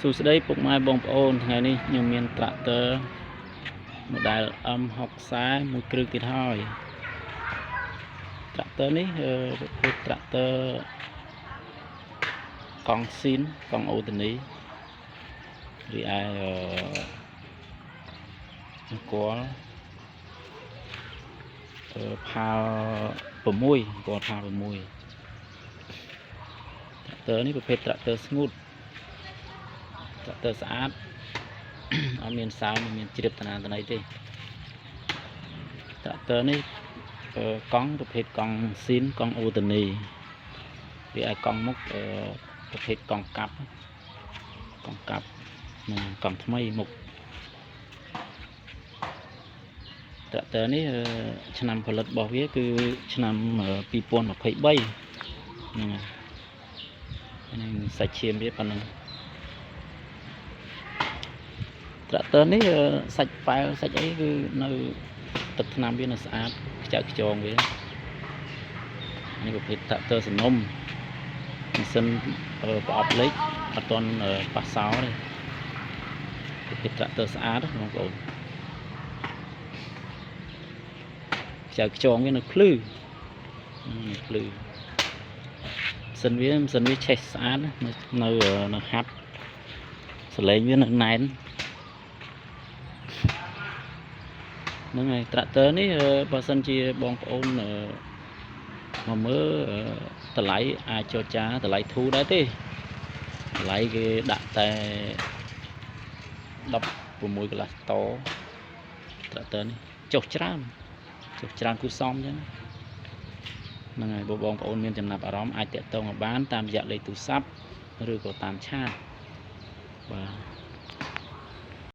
សួស្តីពុកម៉ែបងប្អូនថ្ងៃនេះខ្ញុំមានត្រាក់ទ័រ model M60 មួយគ្រឿងទៀតហើយត្រាក់ទ័រនេះប្រភេទត្រាក់ទ័រកង់ស៊ីនកង់អូតូនីរីឯអង្គលផាល6អង្គលផាល6ត្រាក់ទ័រនេះប្រភេទត្រាក់ទ័រស្ងួតត្រាក់ទ័រស្អាតអត់មានសើមមានជ្រាបតាណាតាណីទេត្រាក់ទ័រនេះកង់ប្រភេទកង់ស៊ីនកង់អូតូនីវាឲ្យកង់មុខប្រភេទកង់កាប់និងកង់ថ្មីមុខត្រាក់ទ័រនេះឆ្នាំផលិតរបស់វាគឺឆ្នាំ2023ហ្នឹងសាច់ឈាមវាប៉ុណ្ណឹងត្រាក់ទ័រនេះសាច់ប៉ែលសាច់អីគឺនៅទឹកថ្នាំវានៅស្អាតខ្ចៅខ្ចងវានេះប្រភេទត្រាក់ទ័រសំណុំម៉ាស៊ីនប្រអប់លេខអត់ទាន់ប៉ះសោទេប្រភេទត្រាក់ទ័រស្អាតបងប្អូនខ្ចៅខ្ចងវានៅភ្លឺម៉ាស៊ីនវាឆេះស្អាតនៅហាត់សលេងវានៅណែនហ្នឹងហើយត្រាក់ទ័រនេះបើសិនជាបងប្អូនមកមើលតម្លៃអាចចរចាតម្លៃធូរដែរទេតម្លៃគេដាក់តែ16កន្លះតត្រាក់ទ័រនេះចុះច្រើនគូសំអញ្ចឹងហ្នឹងហើយបងប្អូនមានចំណាប់អារម្មណ៍អាចតាក់ទងមកបានតាមរយៈលេខទូរស័ព្ទឬក៏តាមឆាតបាទ